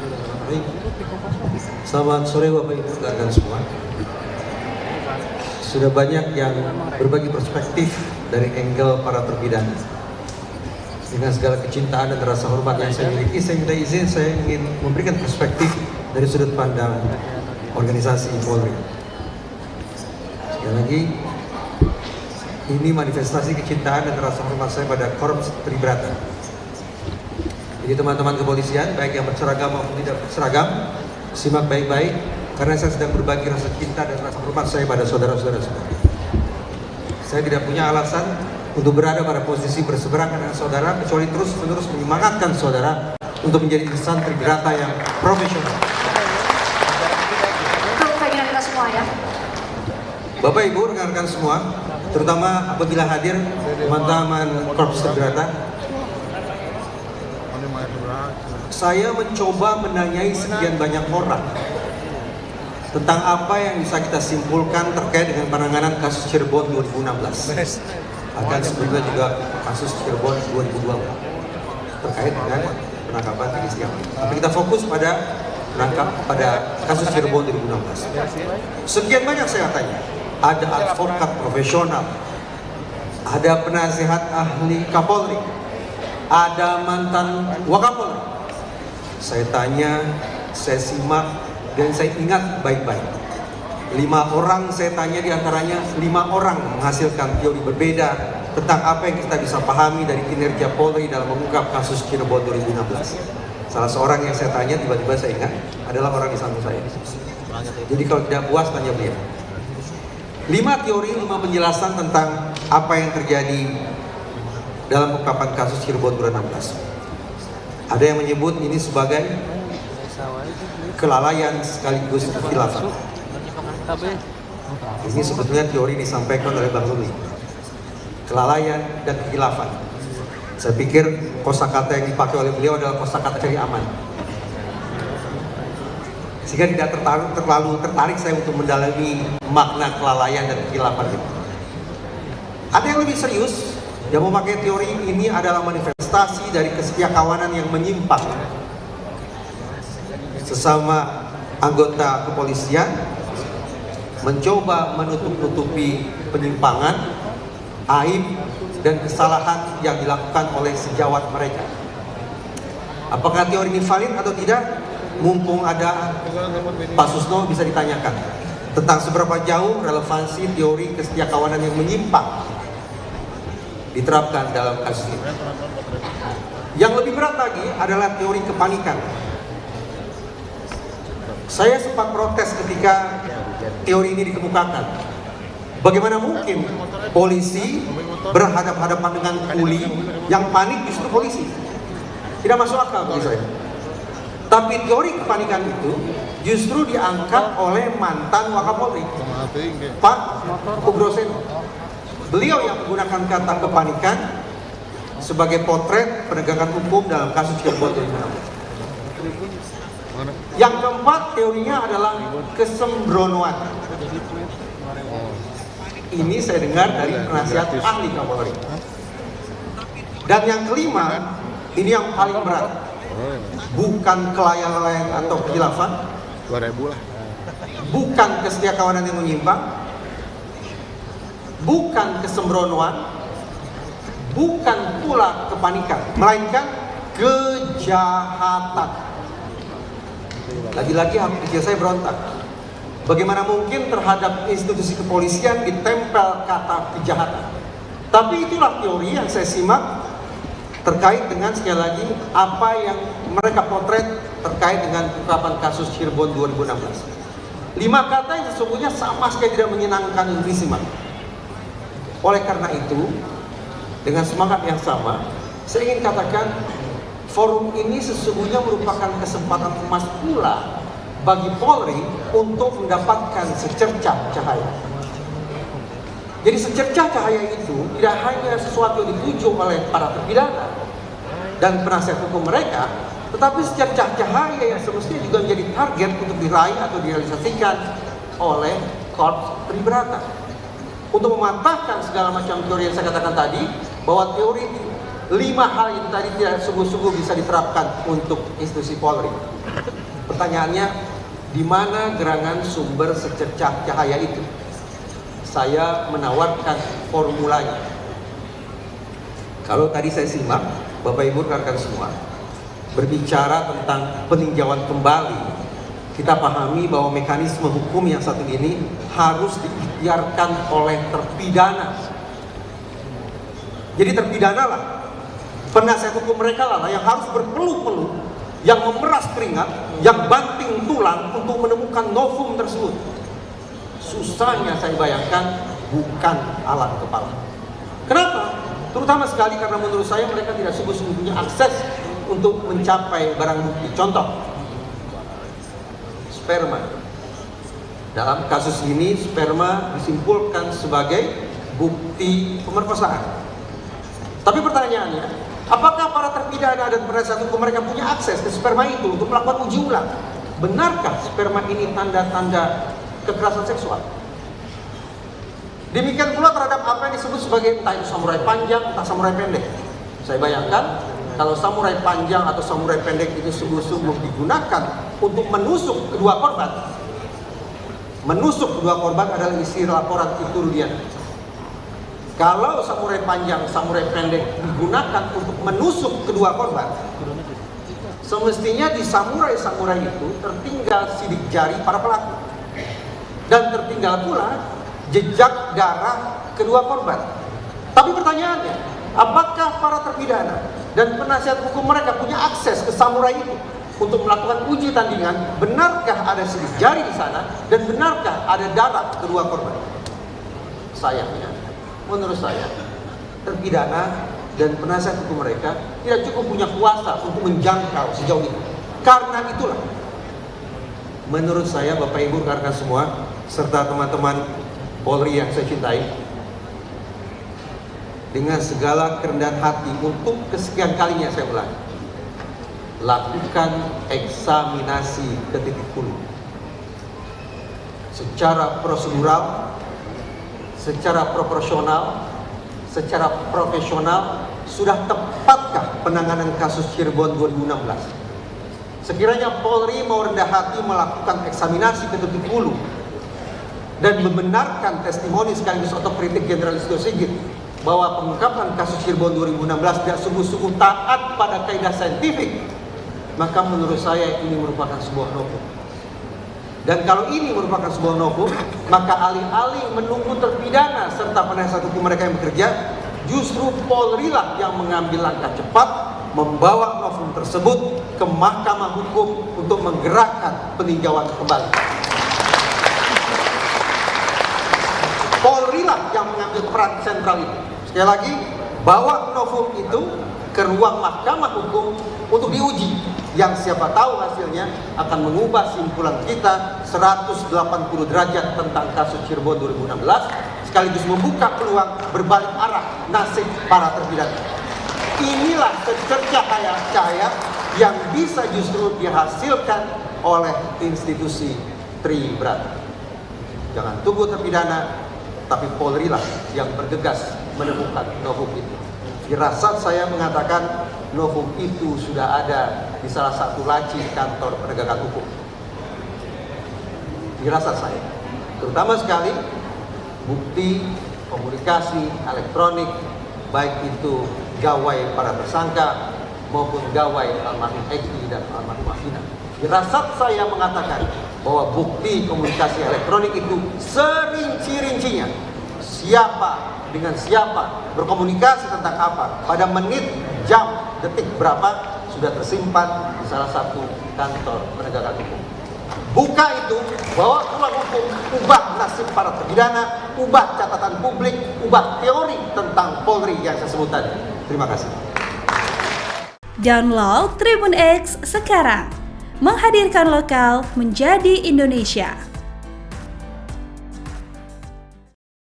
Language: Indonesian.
Baik. Selamat sore Bapak Ibu rekan semua. Sudah banyak yang berbagi perspektif dari angle para terpidana. Dengan segala kecintaan dan rasa hormat yang saya miliki, saya minta izin saya ingin memberikan perspektif dari sudut pandang organisasi Polri. Sekali lagi, ini manifestasi kecintaan dan rasa hormat saya pada Korps Tribrata. Jadi teman-teman kepolisian, baik yang berseragam maupun tidak berseragam, simak baik-baik, karena saya sedang berbagi rasa cinta dan rasa hormat saya pada saudara-saudara semua. Saya tidak punya alasan untuk berada pada posisi berseberangan dengan saudara, kecuali terus-menerus menyemangatkan saudara untuk menjadi insan Tribrata yang profesional. Itu keinginan kita semua ya. Bapak Ibu, rekan-rekan semua, terutama apabila hadir teman-teman Korps Tribrata, saya mencoba menanyai sekian banyak orang tentang apa yang bisa kita simpulkan terkait dengan penanganan kasus Cirebon 2016. Akan sebelumnya juga kasus Cirebon 2024 terkait dengan penangkapan Teddy Setiawan. Tapi kita fokus pada kasus Cirebon 2016. Sekian banyak saya tanya. Ada advokat profesional, ada penasihat ahli Kapolri, ada mantan Wakapolri. Saya tanya, saya simak, dan saya ingat baik-baik. 5 orang saya tanya, diantaranya 5 orang menghasilkan teori berbeda tentang apa yang kita bisa pahami dari kinerja Polri dalam mengungkap kasus Cirebon 2016. Salah seorang yang saya tanya, tiba-tiba saya ingat, adalah orang di samping saya. Jadi kalau tidak puas, tanya beliau. 5 teori, 5 penjelasan tentang apa yang terjadi dalam pengungkapan kasus Cirebon 2016. Ada yang menyebut ini sebagai kelalaian sekaligus kekhilafan. Ini sebetulnya teori disampaikan oleh Bang Ruli. Kelalaian dan kekhilafan. Saya pikir kosakata yang dipakai oleh beliau adalah kosakata cari aman. Sehingga tidak terlalu tertarik saya untuk mendalami makna kelalaian dan kekhilafan itu. Ada yang lebih serius, yang memakai teori ini adalah manifestasi dari kesetiakawanan yang menyimpang. Sesama anggota kepolisian mencoba menutup-nutupi penyimpangan, aib, dan kesalahan yang dilakukan oleh sejawat mereka. Apakah teori ini valid atau tidak? Mumpung ada Pak Susno, bisa ditanyakan tentang seberapa jauh relevansi teori kesetiakawanan yang menyimpang diterapkan dalam kasus ini. Yang lebih berat lagi adalah teori kepanikan. Saya sempat protes ketika teori ini dikemukakan. Bagaimana mungkin polisi berhadapan-hadapan dengan kuli, yang panik justru polisi? Tidak masuk akal bagi saya. Tapi teori kepanikan itu justru diangkat oleh mantan Wakapolri, Pak Ugroseno. Beliau yang menggunakan kata kepanikan sebagai potret penegakan hukum dalam kasus Cirebon 2016. Yang keempat, teorinya adalah kesembronoan. Ini saya dengar dari penasihat ahli Kapolri. Dan yang kelima, ini yang paling berat. Bukan kelalaian atau kekhilafan, 2000 lah. bukan kesetiakawanan yang menyimpang, bukan kesembronoan, bukan pula kepanikan, melainkan kejahatan. Lagi-lagi hati kecil saya berontak. Bagaimana mungkin terhadap institusi kepolisian ditempel kata kejahatan? Tapi itulah teori yang saya simak terkait dengan, sekali lagi, apa yang mereka potret terkait dengan pengungkapan kasus Cirebon 2016. 5 kata yang sesungguhnya sama sekali tidak menyenangkan untuk disimak. Oleh karena itu, dengan semangat yang sama, saya ingin katakan forum ini sesungguhnya merupakan kesempatan emas pula bagi Polri untuk mendapatkan secercah cahaya. Jadi secercah cahaya itu tidak hanya sesuatu yang dituju oleh para terpidana dan penasihat hukum mereka, tetapi secercah cahaya yang semestinya juga menjadi target untuk diraih atau direalisasikan oleh Korps Tribrata. Untuk mematahkan segala macam teori yang saya katakan tadi, bahwa teori 5 hal itu tadi tidak sungguh-sungguh bisa diterapkan untuk institusi Polri. Pertanyaannya, di mana gerangan sumber secercah cahaya itu? Saya menawarkan formulanya. Kalau tadi saya simak, Bapak Ibu rekan semua, berbicara tentang peninjauan kembali, kita pahami bahwa mekanisme hukum yang satu ini harus diikhtiarkan oleh terpidana. Jadi terpidana lah, penasihat hukum mereka lah yang harus berpeluh-peluh, yang memeras keringat, yang banting tulang untuk menemukan novum tersebut. Susahnya saya bayangkan, bukan alat kepala. Kenapa? Terutama sekali karena menurut saya mereka tidak sungguh-sungguh punya akses untuk mencapai barang bukti. Contoh, sperma. Dalam kasus ini, sperma disimpulkan sebagai bukti pemerkosaan. Tapi pertanyaannya, apakah para terpidana dan penasihat hukum mereka punya akses ke sperma itu untuk melakukan uji ulang? Benarkah sperma ini tanda-tanda kekerasan seksual? Demikian pula terhadap apa yang disebut sebagai entah itu samurai panjang, entah samurai pendek. Saya bayangkan kalau samurai panjang atau samurai pendek itu sungguh-sungguh digunakan untuk menusuk kedua korban. Menusuk kedua korban adalah isi laporan itu Rudian. Kalau samurai panjang, samurai pendek digunakan untuk menusuk kedua korban, semestinya di samurai-samurai itu tertinggal sidik jari para pelaku. Dan tertinggal pula jejak darah kedua korban. Tapi pertanyaannya, apakah para terpidana dan penasihat hukum mereka punya akses ke samurai itu untuk melakukan uji tandingan? Benarkah ada sidik jari di sana dan benarkah ada darah kedua korban? Sayangnya, menurut saya, terpidana dan penasihat hukum mereka tidak cukup punya kuasa untuk menjangkau sejauh itu. Karena itulah, menurut saya Bapak Ibu rekan semua, serta teman-teman Polri yang saya cintai, dengan segala kerendahan hati untuk kesekian kalinya saya ulangi, lakukan eksaminasi ke titik hulu secara prosedural, secara proporsional, secara profesional. Sudah tepatkah penanganan kasus Cirebon 2016? Sekiranya Polri mau rendah hati melakukan eksaminasi ke titik hulu dan membenarkan testimoni sekaligus otokritik Jenderal Listio Sigit bahwa pengungkapan kasus Cirebon 2016 tidak sungguh-sungguh taat pada kaidah saintifik, maka menurut saya ini merupakan sebuah novum. Dan kalau ini merupakan sebuah novum, maka alih-alih menunggu terpidana serta penasihat hukum mereka yang bekerja, justru Polri lah yang mengambil langkah cepat membawa novum tersebut ke Mahkamah Hukum untuk menggerakkan peninjauan kembali. Polri lah yang mengambil peran sentral itu. Sekali lagi, bawa novum itu ke ruang Mahkamah Hukum untuk diuji, yang siapa tahu hasilnya akan mengubah simpulan kita 180 derajat tentang kasus Cirebon 2016, sekaligus membuka peluang berbalik arah nasib para terpidana. Inilah secercah cahaya yang bisa justru dihasilkan oleh institusi Tribrata. Jangan tunggu terpidana, tapi Polri lah yang bergegas menemukan novum itu. Firasat saya mengatakan novum itu sudah ada di salah satu laci kantor penegakan hukum. Firasat saya, terutama sekali bukti komunikasi elektronik, baik itu gawai para tersangka maupun gawai almarhum Eki dan almarhum Afina. Firasat saya mengatakan bahwa bukti komunikasi elektronik itu serinci-rincinya, siapa dengan siapa, berkomunikasi tentang apa, pada menit, jam, detik berapa, sudah tersimpan di salah satu kantor penegakan hukum. Buka itu, bawa pulang hukum, ubah nasib para terpidana, ubah catatan publik, ubah teori tentang Polri yang saya sebut tadi. Terima kasih. Download Tribun X sekarang, menghadirkan lokal menjadi Indonesia.